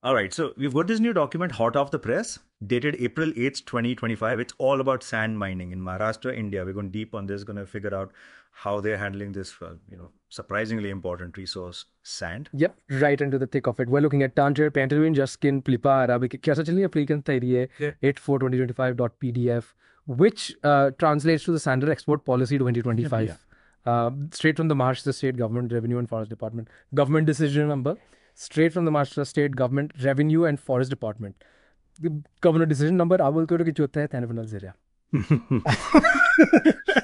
All right, so we've got this new document hot off the press, dated April 8th, 2025. It's all about sand mining in Maharashtra, India. We're going deep on this, going to figure out how they're handling this, surprisingly important resource, sand. Yep, right into the thick of it. We're looking at Tangier, Pantaloon, Juskin, Plipa, Arabic. कैसा चलिए applicant तैयारी है 8/4/2025.pdf, which translates to the Sandal Export Policy 2025. Straight from the Maharashtra State Government Revenue and Forest Department. Government decision number, straight from the Maharashtra State Government Revenue and Forest Department. The governor decision number, awal karo ki chota hai tanavanal zirya.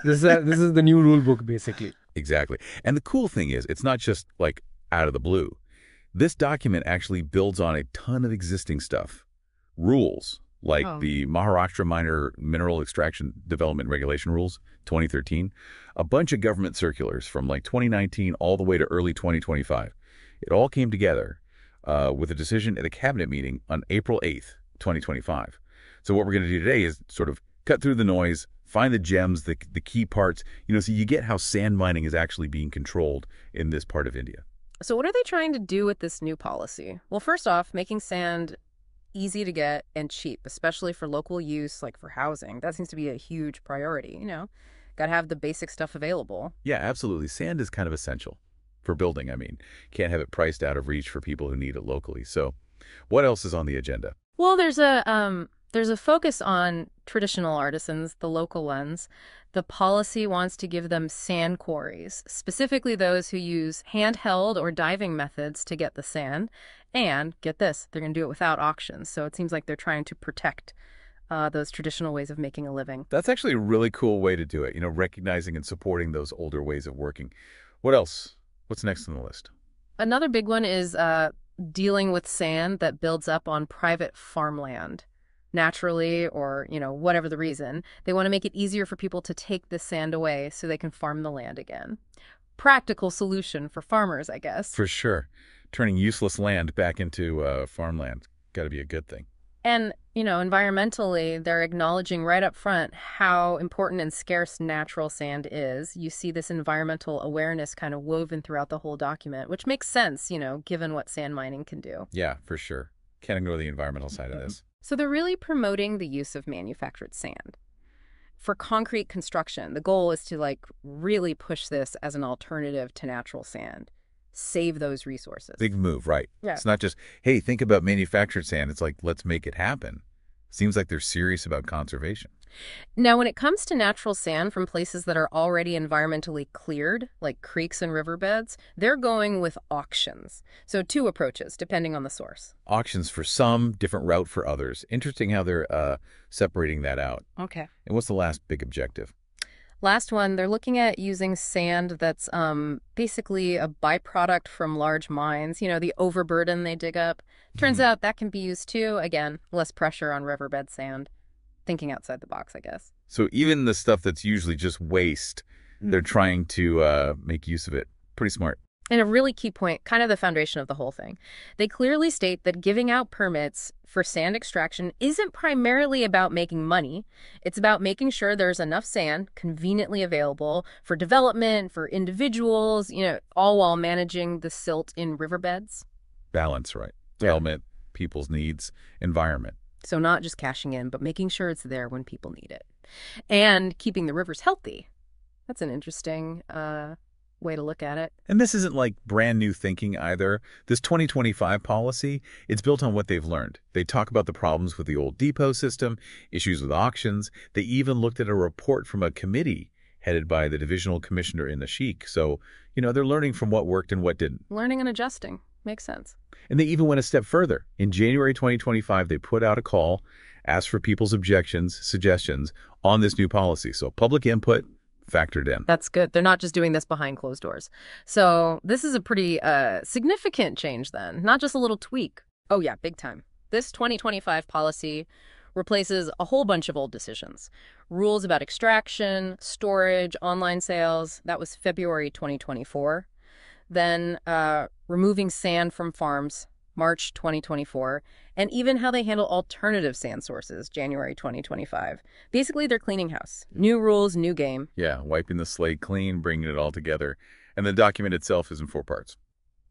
This is the new rule book, basically. Exactly. And the cool thing is, it's not just like out of the blue. This document actually builds on a ton of existing stuff. Rules, like the Maharashtra Minor Mineral Extraction Development Regulation Rules, 2013. A bunch of government circulars from like 2019 all the way to early 2025. It all came together with a decision at a cabinet meeting on April 8th, 2025. So what we're going to do today is sort of cut through the noise, find the gems, the key parts, so you get how sand mining is actually being controlled in this part of India. So what are they trying to do with this new policy? Well, first off, making sand easy to get and cheap, especially for local use, like for housing. That seems to be a huge priority, Got to have the basic stuff available. Yeah, absolutely. Sand is kind of essential for building. Can't have it priced out of reach for people who need it locally. So what else is on the agenda? Well, there's a focus on traditional artisans, the local ones. The policy wants to give them sand quarries, specifically those who use handheld or diving methods to get the sand. And get this, they're going to do it without auctions. So it seems like they're trying to protect those traditional ways of making a living. That's actually a really cool way to do it, recognizing and supporting those older ways of working. What else? What's next on the list? Another big one is dealing with sand that builds up on private farmland. Naturally, or, whatever the reason. They want to make it easier for people to take the sand away so they can farm the land again. Practical solution for farmers, I guess. For sure. Turning useless land back into farmland. Got to be a good thing. And, environmentally, they're acknowledging right up front how important and scarce natural sand is. You see this environmental awareness kind of woven throughout the whole document, which makes sense, given what sand mining can do. Yeah, for sure. Can't ignore the environmental side of this. So they're really promoting the use of manufactured sand. For concrete construction, the goal is to really push this as an alternative to natural sand. Save those resources. Big move, right? Yeah. It's not just, hey, think about manufactured sand. It's like, let's make it happen. Seems like they're serious about conservation. Now, when it comes to natural sand from places that are already environmentally cleared, like creeks and riverbeds, they're going with auctions. So 2 approaches, depending on the source. Auctions for some, different route for others. Interesting how they're separating that out. Okay. And what's the last big objective? Last one, they're looking at using sand that's basically a byproduct from large mines, the overburden they dig up. Turns out that can be used too. Again, less pressure on riverbed sand. Thinking outside the box, I guess. So even the stuff that's usually just waste, they're trying to make use of it. Pretty smart. And a really key point, kind of the foundation of the whole thing. They clearly state that giving out permits for sand extraction isn't primarily about making money. It's about making sure there's enough sand conveniently available for development, for individuals, all while managing the silt in riverbeds. Balance, right? Development, people's needs, environment. So not just cashing in, but making sure it's there when people need it. And keeping the rivers healthy. That's an interesting way to look at it. And this isn't like brand new thinking either. This 2025 policy, it's built on what they've learned. They talk about the problems with the old depot system, issues with auctions. They even looked at a report from a committee headed by the divisional commissioner in Nashik. So, they're learning from what worked and what didn't. Learning and adjusting. Makes sense. And they even went a step further. In January 2025, they put out a call, asked for people's objections, suggestions on this new policy. So public input factored in. That's good. They're not just doing this behind closed doors. So this is a pretty significant change then, not just a little tweak. Oh yeah, big time. This 2025 policy replaces a whole bunch of old decisions. Rules about extraction, storage, online sales. That was February 2024. Then removing sand from farms, March 2024, and even how they handle alternative sand sources, January 2025. Basically, they're cleaning house. New rules, new game. Yeah, wiping the slate clean, bringing it all together. And the document itself is in 4 parts.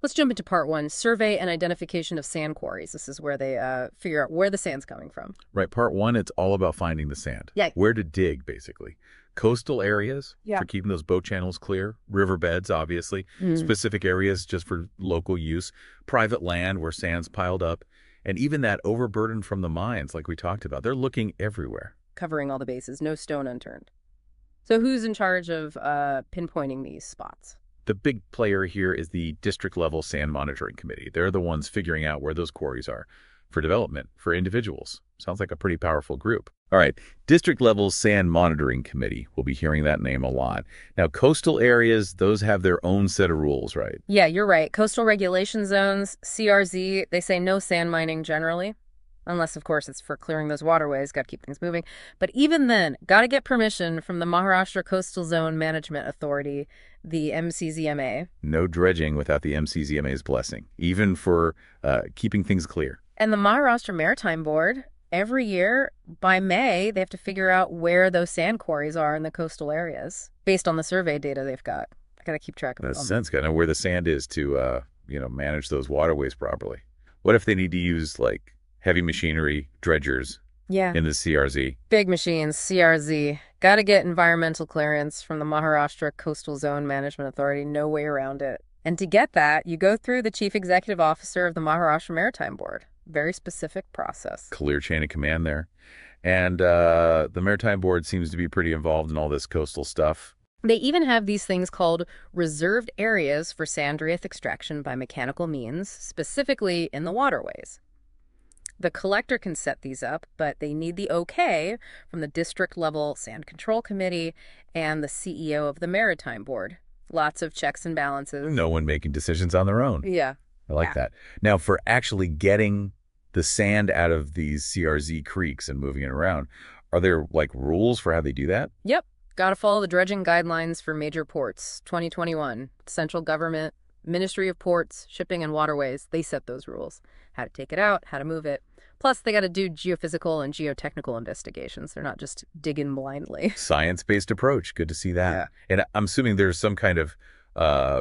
Let's jump into part one, survey and identification of sand quarries. This is where they figure out where the sand's coming from. Right. Part one, it's all about finding the sand. Yeah. Where to dig, basically. Coastal areas for keeping those boat channels clear. Riverbeds, obviously. Specific areas just for local use. Private land where sand's piled up. And even that overburden from the mines, like we talked about. They're looking everywhere. Covering all the bases, no stone unturned. So who's in charge of pinpointing these spots? The big player here is the district-level sand monitoring committee. They're the ones figuring out where those quarries are for development, for individuals. Sounds like a pretty powerful group. All right, district-level sand monitoring committee. We'll be hearing that name a lot. Now, coastal areas, those have their own set of rules, right? Yeah, you're right. Coastal regulation zones, CRZ, they say no sand mining generally. Unless, of course, it's for clearing those waterways. Got to keep things moving. But even then, got to get permission from the Maharashtra Coastal Zone Management Authority, the MCZMA. No dredging without the MCZMA's blessing, even for keeping things clear. And the Maharashtra Maritime Board, every year, by May, they have to figure out where those sand quarries are in the coastal areas, based on the survey data they've got. I got to keep track of them. That's sense. Got to know where the sand is to, manage those waterways properly. What if they need to use, like, heavy machinery, dredgers in the CRZ? Big machines, CRZ. Got to get environmental clearance from the Maharashtra Coastal Zone Management Authority. No way around it. And to get that, you go through the Chief Executive Officer of the Maharashtra Maritime Board. Very specific process. Clear chain of command there. And the Maritime Board seems to be pretty involved in all this coastal stuff. They even have these things called reserved areas for sand earth extraction by mechanical means, specifically in the waterways. The collector can set these up, but they need the okay from the district-level sand control committee and the CEO of the Maritime Board. Lots of checks and balances. No one making decisions on their own. Yeah. I like that. Now, for actually getting the sand out of these CRZ creeks and moving it around, are there, like, rules for how they do that? Yep. Got to follow the dredging guidelines for major ports, 2021. Central government, Ministry of Ports, Shipping and Waterways, they set those rules. How to take it out, how to move it. Plus, they got to do geophysical and geotechnical investigations. They're not just digging blindly. Science-based approach. Good to see that. Yeah. And I'm assuming there's some kind of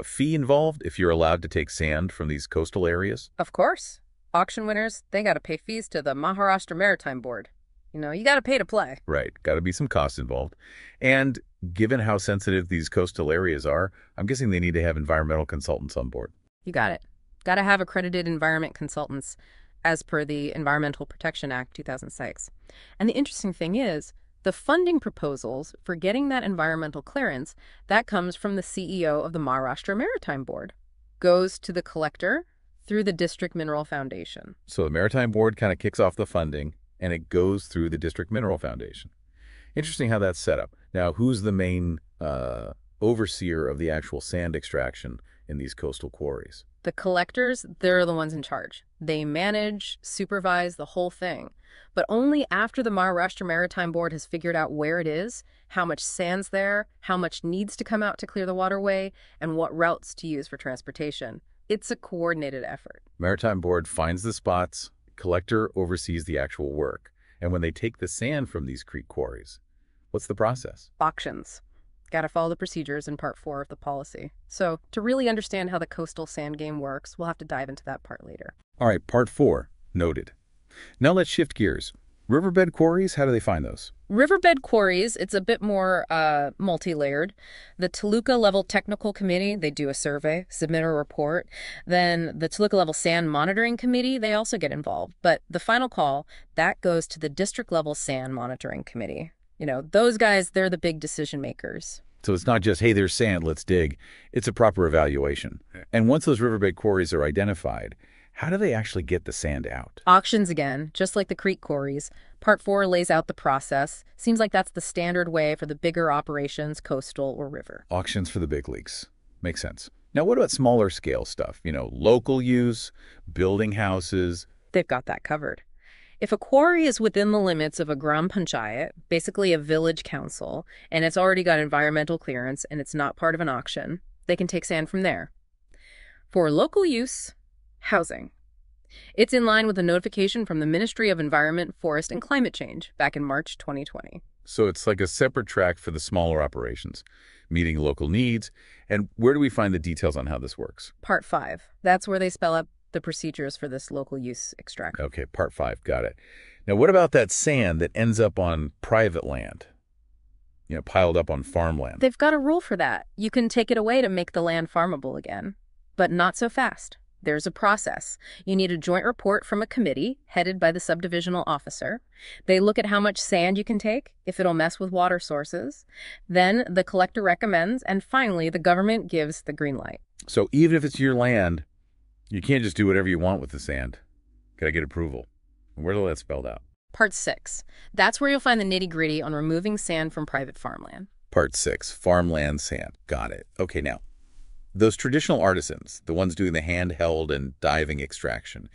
fee involved if you're allowed to take sand from these coastal areas? Of course. Auction winners, they got to pay fees to the Maharashtra Maritime Board. You know, you got to pay to play. Right. Got to be some costs involved. And given how sensitive these coastal areas are, I'm guessing they need to have environmental consultants on board. You got it. Got to have accredited environment consultants as per the Environmental Protection Act 2006. And the interesting thing is, the funding proposals for getting that environmental clearance, that comes from the CEO of the Maharashtra Maritime Board. Goes to the collector through the District Mineral Foundation. So the Maritime Board kind of kicks off the funding, and it goes through the District Mineral Foundation. Interesting how that's set up. Now, who's the main overseer of the actual sand extraction in these coastal quarries? The collectors, they're the ones in charge. They manage, supervise the whole thing. But only after the Maharashtra Maritime Board has figured out where it is, how much sand's there, how much needs to come out to clear the waterway, and what routes to use for transportation. It's a coordinated effort. Maritime Board finds the spots, collector oversees the actual work. And when they take the sand from these creek quarries, what's the process? Auctions. Got to follow the procedures in Part 4 of the policy. So to really understand how the coastal sand game works, we'll have to dive into that part later. All right, Part 4, noted. Now let's shift gears. Riverbed quarries, how do they find those? Riverbed quarries, it's a bit more multi-layered. The Toluca Level Technical Committee, they do a survey, submit a report. Then the Toluca Level Sand Monitoring Committee, they also get involved. But the final call, that goes to the District Level Sand Monitoring Committee. You know, those guys, they're the big decision makers. So it's not just, hey, there's sand, let's dig. It's a proper evaluation. And once those riverbed quarries are identified, how do they actually get the sand out? Auctions again, just like the creek quarries. Part 4 lays out the process. Seems like that's the standard way for the bigger operations, coastal or river. Auctions for the big leagues. Makes sense. Now, what about smaller scale stuff? You know, local use, building houses. They've got that covered. If a quarry is within the limits of a Gram Panchayat, basically a village council, and it's already got environmental clearance and it's not part of an auction, they can take sand from there. For local use, housing. It's in line with the notification from the Ministry of Environment, Forest, and Climate Change back in March 2020. So it's like a separate track for the smaller operations. meeting local needs. And where do we find the details on how this works? Part 5. That's where they spell out the procedures for this local use extraction. Okay, part 5. Got it. Now, what about that sand that ends up on private land? Piled up on farmland. They've got a rule for that. You can take it away to make the land farmable again, but not so fast. There's a process. You need a joint report from a committee headed by the subdivisional officer. They look at how much sand you can take, if it'll mess with water sources. Then the collector recommends, and finally the government gives the green light. So even if it's your land, you can't just do whatever you want with the sand. Got to get approval. Where's all that spelled out? Part 6. That's where you'll find the nitty-gritty on removing sand from private farmland. Part 6. Farmland sand. Got it. Okay, now, those traditional artisans, the ones doing the handheld and diving extraction,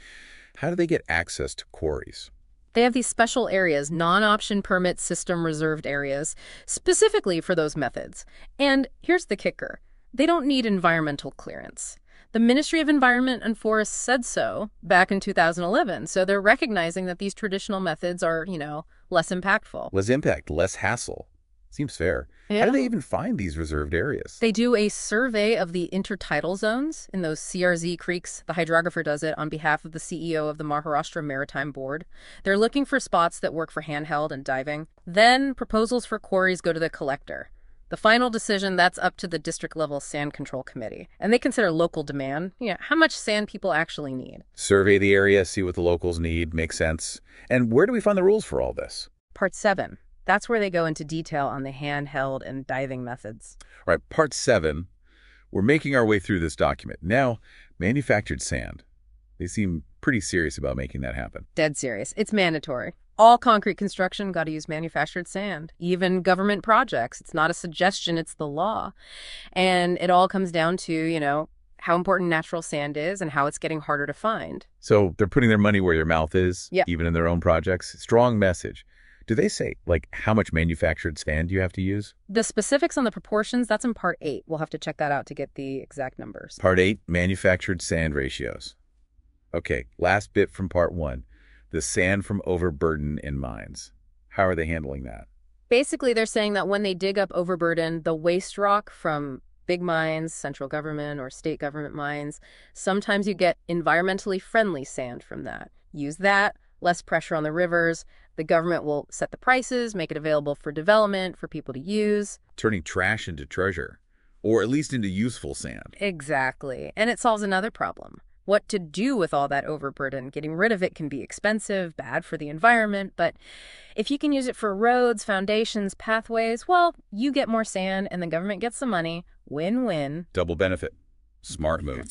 how do they get access to quarries? They have these special areas, non-option permit system reserved areas, specifically for those methods. And here's the kicker. They don't need environmental clearance. The Ministry of Environment and Forests said so back in 2011, so they're recognizing that these traditional methods are, less impactful. Less impact, less hassle. Seems fair. Yeah. How do they even find these reserved areas? They do a survey of the intertidal zones in those CRZ creeks. The hydrographer does it on behalf of the CEO of the Maharashtra Maritime Board. They're looking for spots that work for handheld and diving. Then proposals for quarries go to the collector. The final decision, that's up to the district-level sand control committee. And they consider local demand, how much sand people actually need. Survey the area, see what the locals need, makes sense. And where do we find the rules for all this? Part 7. That's where they go into detail on the handheld and diving methods. All right, part 7. We're making our way through this document. Now, manufactured sand. They seem pretty serious about making that happen. Dead serious. It's mandatory. All concrete construction got to use manufactured sand. Even government projects. It's not a suggestion, it's the law. And it all comes down to, how important natural sand is and how it's getting harder to find. So they're putting their money where their mouth is, Yep. even in their own projects. Strong message. Do they say, how much manufactured sand you have to use? The specifics on the proportions, that's in Part 8. We'll have to check that out to get the exact numbers. Part 8, manufactured sand ratios. Okay, last bit from Part 1. The sand from overburden in mines. How are they handling that? Basically, they're saying that when they dig up overburden, the waste rock from big mines, central government or state government mines, sometimes you get environmentally friendly sand from that. Use that, less pressure on the rivers. The government will set the prices, make it available for development, for people to use. Turning trash into treasure, or at least into useful sand. Exactly. And it solves another problem. What to do with all that overburden? Getting rid of it can be expensive, bad for the environment, but if you can use it for roads, foundations, pathways, well, you get more sand and the government gets some money. Win-win. Double benefit. Smart move.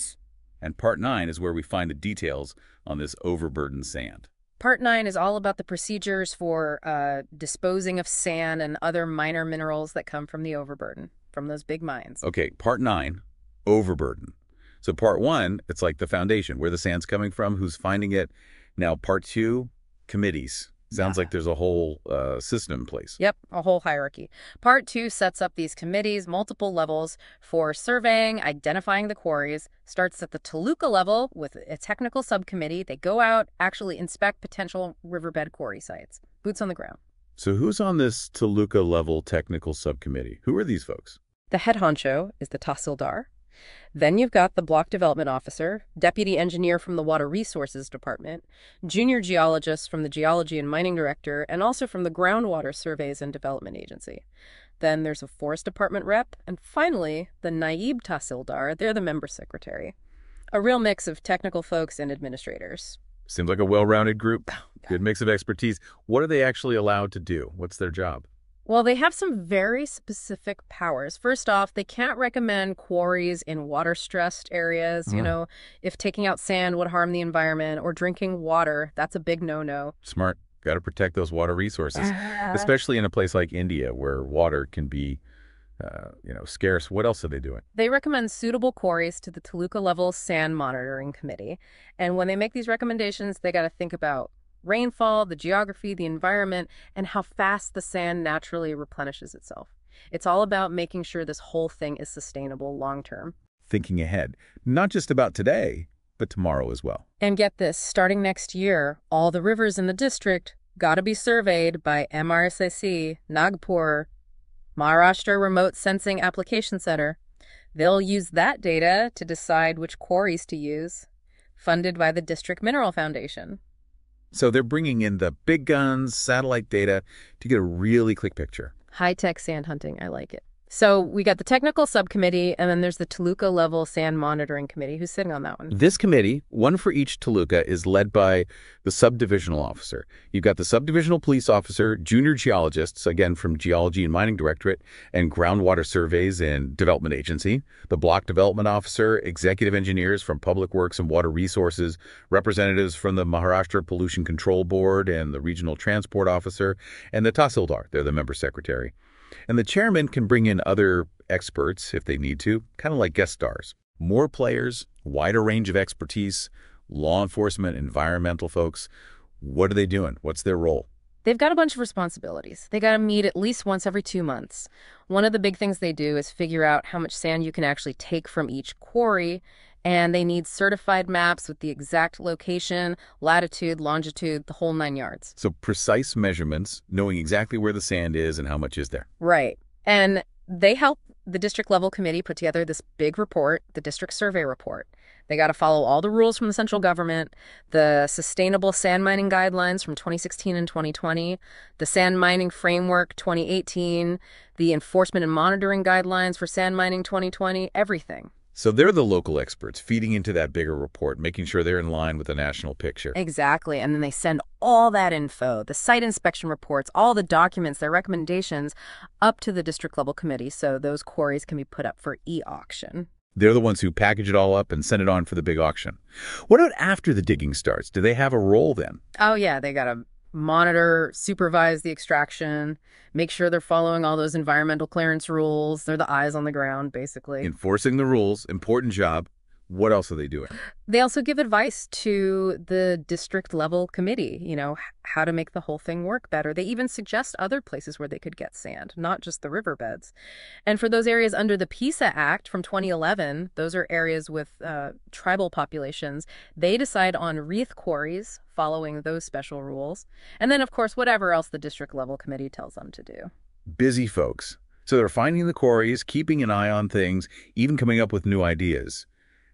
And Part 9 is where we find the details on this overburdened sand. Part 9 is all about the procedures for disposing of sand and other minor minerals that come from the overburden, from those big mines. Okay, Part 9, overburden. So Part 1, it's like the foundation, where the sand's coming from, who's finding it. Now, Part 2, committees. Sounds like there's a whole system in place. Yep, a whole hierarchy. Part 2 sets up these committees, multiple levels for surveying, identifying the quarries. Starts at the Toluca level with a technical subcommittee. They go out, actually inspect potential riverbed quarry sites. Boots on the ground. So who's on this Toluca level technical subcommittee? Who are these folks? The head honcho is the Tahsildar. Then you've got the block development officer, deputy engineer from the Water Resources Department, junior geologist from the Geology and Mining Director, and also from the Groundwater Surveys and Development Agency. Then there's a Forest Department rep, and finally, the Naib Tahsildar, they're the member secretary. A real mix of technical folks and administrators. Seems like a well-rounded group. Good mix of expertise. What are they actually allowed to do? What's their job? Well, they have some very specific powers. First off, they can't recommend quarries in water-stressed areas. If taking out sand would harm the environment or drinking water, that's a big no-no. Smart. Got to protect those water resources, especially in a place like India where water can be, scarce. What else are they doing? They recommend suitable quarries to the Toluca level sand monitoring committee. And when they make these recommendations, they got to think about rainfall, the geography, the environment, and how fast the sand naturally replenishes itself. It's all about making sure this whole thing is sustainable long-term. Thinking ahead, not just about today, but tomorrow as well. And get this, starting next year, all the rivers in the district got to be surveyed by MRSAC, Nagpur, Maharashtra Remote Sensing Application Center. They'll use that data to decide which quarries to use, funded by the District Mineral Foundation. So they're bringing in the big guns, satellite data, to get a really quick picture. High-tech sand hunting, I like it. So we got the technical subcommittee, and then there's the Toluca level sand monitoring committee. Who's sitting on that one? This committee, one for each Toluca, is led by the subdivisional officer. You've got the subdivisional police officer, junior geologists, again from Geology and Mining Directorate, and Groundwater Surveys and Development Agency, the block development officer, executive engineers from Public Works and Water Resources, representatives from the Maharashtra Pollution Control Board and the regional transport officer, and the Tahsildar, they're the member secretary. And the chairman can bring in other experts if they need to, kind of like guest stars. More players, wider range of expertise, law enforcement, environmental folks. What are they doing? What's their role? They've got a bunch of responsibilities. They got to meet at least once every 2 months. One of the big things they do is figure out how much sand you can actually take from each quarry, and they need certified maps with the exact location, latitude, longitude, the whole 9 yards. So precise measurements, knowing exactly where the sand is and how much is there. Right. And they help the district level committee put together this big report, the district survey report. They got to follow all the rules from the central government, the sustainable sand mining guidelines from 2016 and 2020, the sand mining framework 2018, the enforcement and monitoring guidelines for sand mining 2020, everything. So they're the local experts feeding into that bigger report, making sure they're in line with the national picture. Exactly. And then they send all that info, the site inspection reports, all the documents, their recommendations, up to the district level committee so those quarries can be put up for e-auction. They're the ones who package it all up and send it on for the big auction. What about after the digging starts? Do they have a role then? Oh, yeah. They got to monitor, supervise the extraction, make sure they're following all those environmental clearance rules. They're the eyes on the ground, basically. Enforcing the rules, important job. What else are they doing? They also give advice to the district level committee, how to make the whole thing work better. They even suggest other places where they could get sand, not just the riverbeds. And for those areas under the PISA Act from 2011, those are areas with tribal populations, they decide on wreath quarries following those special rules. And then, of course, whatever else the district level committee tells them to do. Busy folks. So they're finding the quarries, keeping an eye on things, even coming up with new ideas.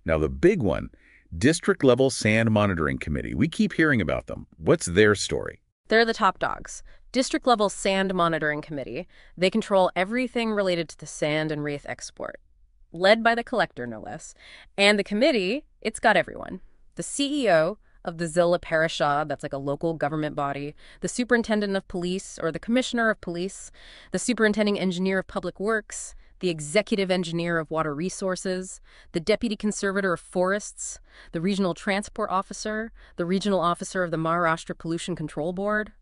Now, the big one, District-Level Sand Monitoring Committee. We keep hearing about them. What's their story? They're the top dogs. District-Level Sand Monitoring Committee. They control everything related to the sand and wreath export. Led by the collector, no less. And the committee, it's got everyone. The CEO of the Zilla Parishad, that's like a local government body, the superintendent of police or the commissioner of police, the superintending engineer of public works, the executive engineer of water resources, the deputy conservator of forests, the regional transport officer, the regional officer of the Maharashtra Pollution Control Board,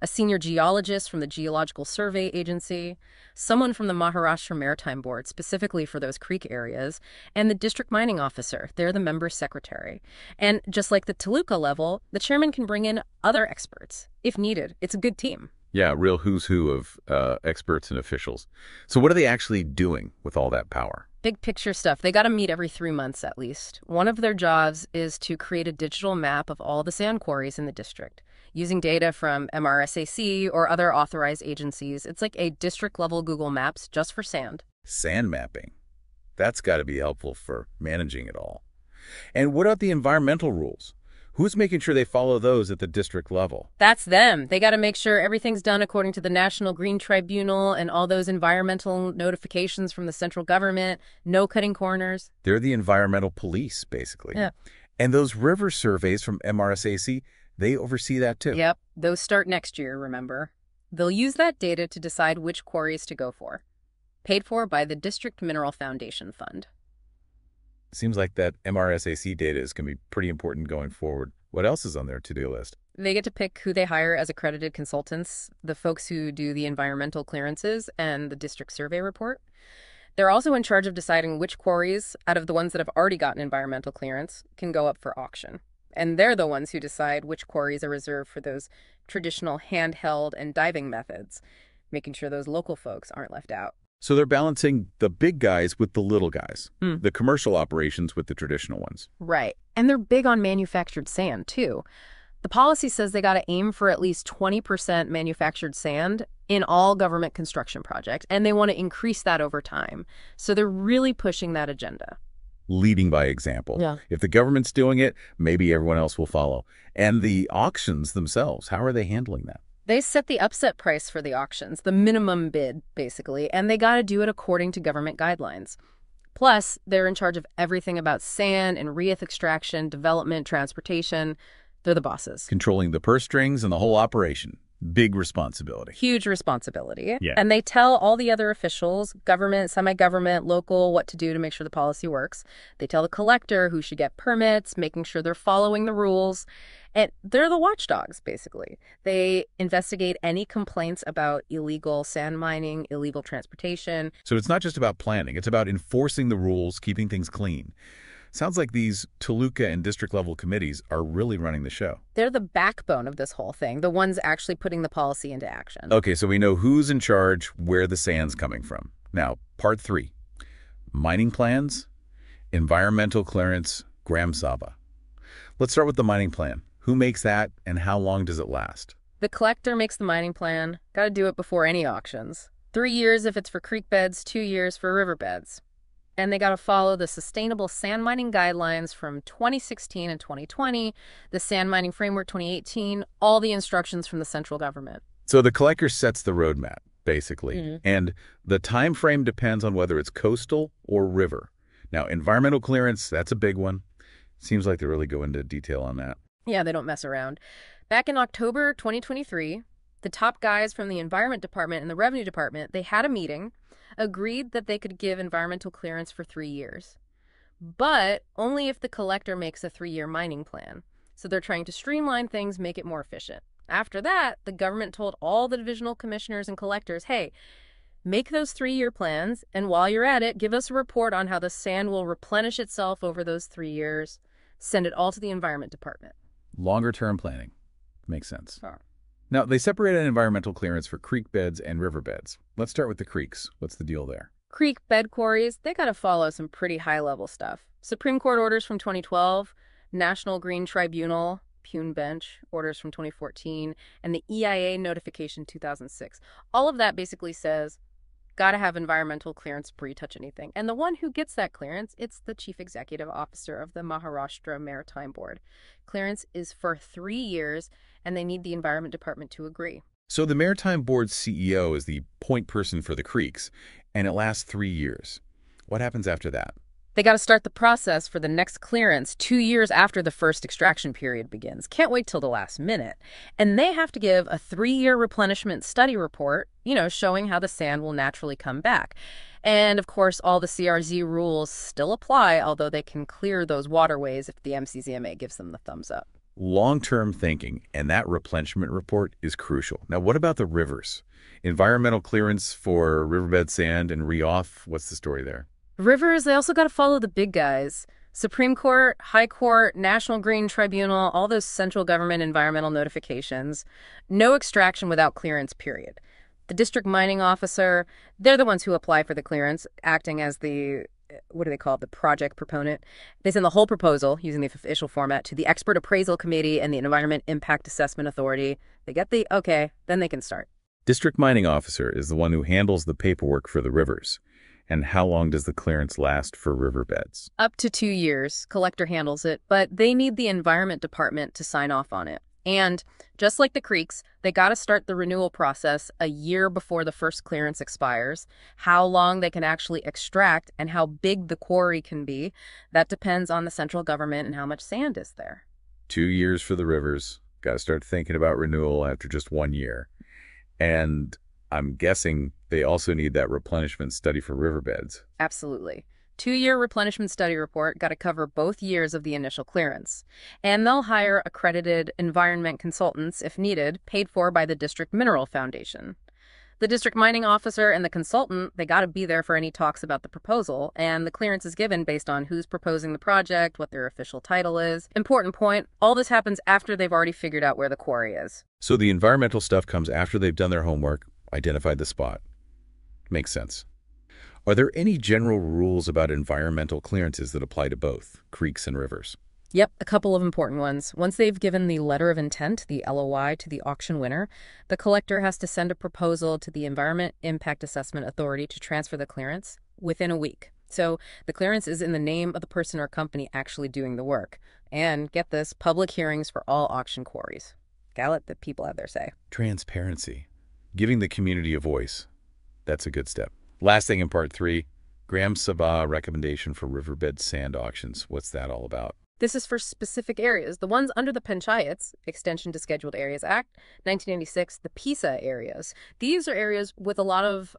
a senior geologist from the Geological Survey Agency, someone from the Maharashtra Maritime Board, specifically for those creek areas, and the district mining officer. They're the member secretary. And just like the Toluca level, the chairman can bring in other experts if needed. It's a good team. Yeah, real who's who of experts and officials. So what are they actually doing with all that power? Big picture stuff. They got to meet every 3 months at least. One of their jobs is to create a digital map of all the sand quarries in the district, using data from MRSAC or other authorized agencies. It's like a district-level Google Maps just for sand. Sand mapping. That's got to be helpful for managing it all. And what about the environmental rules? Who's making sure they follow those at the district level? That's them. They got to make sure everything's done according to the National Green Tribunal and all those environmental notifications from the central government, no cutting corners. They're the environmental police, basically. Yeah. And those river surveys from MRSAC, they oversee that too. Yep. Those start next year, remember. They'll use that data to decide which quarries to go for. Paid for by the District Mineral Foundation Fund. Seems like that MRSAC data is going to be pretty important going forward. What else is on their to-do list? They get to pick who they hire as accredited consultants, the folks who do the environmental clearances and the district survey report. They're also in charge of deciding which quarries, out of the ones that have already gotten environmental clearance, can go up for auction. And they're the ones who decide which quarries are reserved for those traditional handheld and diving methods, making sure those local folks aren't left out. So they're balancing the big guys with the little guys, the commercial operations with the traditional ones. Right. And they're big on manufactured sand, too. The policy says they got to aim for at least 20% manufactured sand in all government construction projects, and they want to increase that over time. So they're really pushing that agenda. Leading by example. Yeah. If the government's doing it, maybe everyone else will follow. And the auctions themselves, how are they handling that? They set the upset price for the auctions, the minimum bid, basically, and they got to do it according to government guidelines. Plus, they're in charge of everything about sand and reef extraction, development, transportation. They're the bosses. Controlling the purse strings and the whole operation. Big responsibility. Huge responsibility. Yeah. And they tell all the other officials, government, semi-government, local, what to do to make sure the policy works. They tell the collector who should get permits, making sure they're following the rules. And they're the watchdogs, basically. They investigate any complaints about illegal sand mining, illegal transportation. So it's not just about planning. It's about enforcing the rules, keeping things clean. Sounds like these Toluca and district-level committees are really running the show. They're the backbone of this whole thing, the ones actually putting the policy into action. Okay, so we know who's in charge, where the sand's coming from. Now, part 3. Mining plans, environmental clearance, Gram Saba. Let's start with the mining plan. Who makes that, and how long does it last? The collector makes the mining plan. Got to do it before any auctions. 3 years if it's for creek beds, 2 years for riverbeds. And they got to follow the Sustainable Sand Mining Guidelines from 2016 and 2020, the Sand Mining Framework 2018, all the instructions from the central government. So the collector sets the roadmap, basically. Mm-hmm. And the time frame depends on whether it's coastal or river. Now, environmental clearance, that's a big one. Seems like they really go into detail on that. Yeah, they don't mess around. Back in October 2023, the top guys from the Environment Department and the Revenue Department, they had a meeting, agreed that they could give environmental clearance for 3 years, but only if the collector makes a 3-year mining plan. So they're trying to streamline things, make it more efficient. After that, the government told all the divisional commissioners and collectors, hey, make those 3-year plans, and while you're at it, give us a report on how the sand will replenish itself over those 3 years. Send it all to the Environment Department. Longer-term planning. Makes sense. Oh. Now, they separated environmental clearance for creek beds and river beds. Let's start with the creeks. What's the deal there? Creek bed quarries, they got to follow some pretty high-level stuff. Supreme Court orders from 2012, National Green Tribunal, Pune Bench, orders from 2014, and the EIA notification 2006. All of that basically says, got to have environmental clearance before you touch anything. And the one who gets that clearance, it's the Chief Executive Officer of the Maharashtra Maritime Board. Clearance is for 3 years, and they need the Environment Department to agree. So the Maritime Board's CEO is the point person for the creeks, and it lasts 3 years. What happens after that? They got to start the process for the next clearance 2 years after the first extraction period begins. Can't wait till the last minute. And they have to give a 3-year replenishment study report, showing how the sand will naturally come back. And, of course, all the CRZ rules still apply, although they can clear those waterways if the MCZMA gives them the thumbs up. Long-term thinking, and that replenishment report is crucial. Now, what about the rivers? Environmental clearance for riverbed sand and re-off, what's the story there? Rivers, they also got to follow the big guys. Supreme Court, High Court, National Green Tribunal, all those central government environmental notifications. No extraction without clearance, period. The district mining officer, they're the ones who apply for the clearance, acting as the, what do they call it, the project proponent. They send the whole proposal, using the official format, to the Expert Appraisal Committee and the Environment Impact Assessment Authority. They get the okay, then they can start. District mining officer is the one who handles the paperwork for the rivers. And how long does the clearance last for riverbeds? Up to 2 years. Collector handles it, but they need the Environment Department to sign off on it. And just like the creeks, they got to start the renewal process a year before the first clearance expires. How long they can actually extract and how big the quarry can be, that depends on the central government and how much sand is there. 2 years for the rivers. Got to start thinking about renewal after just 1 year. And I'm guessing they also need that replenishment study for riverbeds. Absolutely. 2-year replenishment study report got to cover both years of the initial clearance. And they'll hire accredited environment consultants if needed, paid for by the District Mineral Foundation. The district mining officer and the consultant, they got to be there for any talks about the proposal, and the clearance is given based on who's proposing the project, what their official title is. Important point, all this happens after they've already figured out where the quarry is. So the environmental stuff comes after they've done their homework, identified the spot. Makes sense. Are there any general rules about environmental clearances that apply to both creeks and rivers? Yep, a couple of important ones. Once they've given the letter of intent, the LOI, to the auction winner, the collector has to send a proposal to the Environment Impact Assessment Authority to transfer the clearance within a week. So the clearance is in the name of the person or company actually doing the work. And get this, public hearings for all auction quarries. Gotta let the people have their say. Transparency. Giving the community a voice. That's a good step. Last thing in part 3, Gram Sabha recommendation for riverbed sand auctions. What's that all about? This is for specific areas. The ones under the Panchayats, Extension to Scheduled Areas Act, 1996, the PISA areas. These are areas with a lot of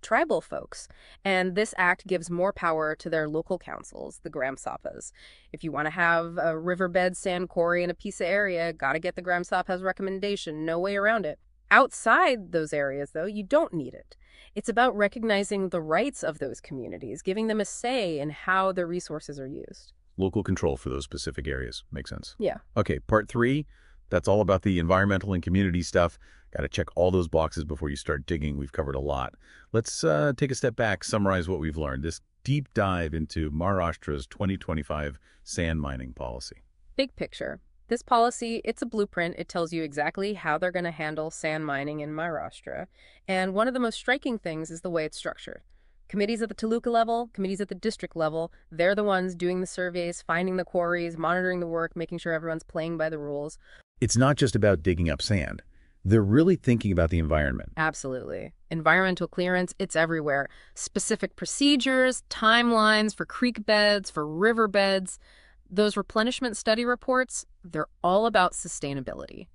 tribal folks. And this act gives more power to their local councils, the Gram Sabhas. If you want to have a riverbed sand quarry in a PISA area, got to get the Gram Sabha's recommendation. No way around it. Outside those areas, though, you don't need it. It's about recognizing the rights of those communities, giving them a say in how their resources are used. Local control for those specific areas. Makes sense. Yeah. Okay, part 3, that's all about the environmental and community stuff. Got to check all those boxes before you start digging. We've covered a lot. Let's take a step back, summarize what we've learned. This deep dive into Maharashtra's 2025 sand mining policy. Big picture. This policy, it's a blueprint. It tells you exactly how they're going to handle sand mining in Maharashtra. And one of the most striking things is the way it's structured. Committees at the Taluka level, committees at the district level, they're the ones doing the surveys, finding the quarries, monitoring the work, making sure everyone's playing by the rules. It's not just about digging up sand. They're really thinking about the environment. Absolutely. Environmental clearance, it's everywhere. Specific procedures, timelines for creek beds, for river beds. Those replenishment study reports, they're all about sustainability.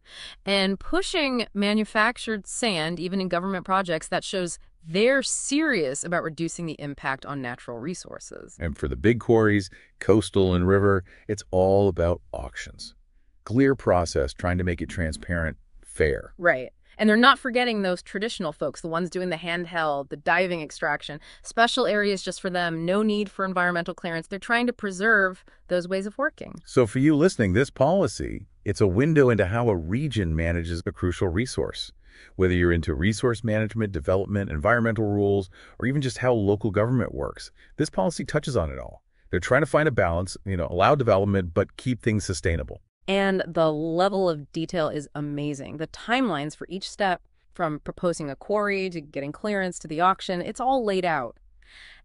And pushing manufactured sand, even in government projects, that shows they're serious about reducing the impact on natural resources. And for the big quarries, coastal and river, it's all about auctions. Clear process, trying to make it transparent, fair. Right. And they're not forgetting those traditional folks, the ones doing the handheld, the diving extraction, special areas just for them, no need for environmental clearance. They're trying to preserve those ways of working. So for you listening, this policy, it's a window into how a region manages a crucial resource. Whether you're into resource management, development, environmental rules, or even just how local government works, this policy touches on it all. They're trying to find a balance, allow development, but keep things sustainable. And the level of detail is amazing. The timelines for each step, from proposing a quarry to getting clearance to the auction, it's all laid out.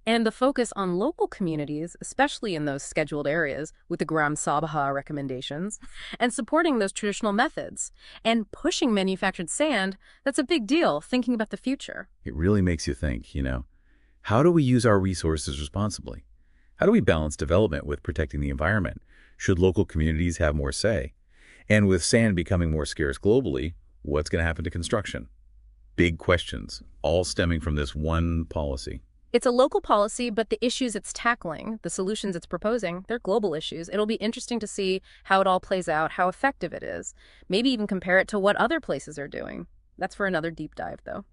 And the focus on local communities, especially in those scheduled areas, with the Gram Sabha recommendations, and supporting those traditional methods, and pushing manufactured sand, that's a big deal, thinking about the future. It really makes you think, how do we use our resources responsibly? How do we balance development with protecting the environment? Should local communities have more say? And with sand becoming more scarce globally, what's going to happen to construction? Big questions, all stemming from this one policy. It's a local policy, but the issues it's tackling, the solutions it's proposing, they're global issues. It'll be interesting to see how it all plays out, how effective it is. Maybe even compare it to what other places are doing. That's for another deep dive, though.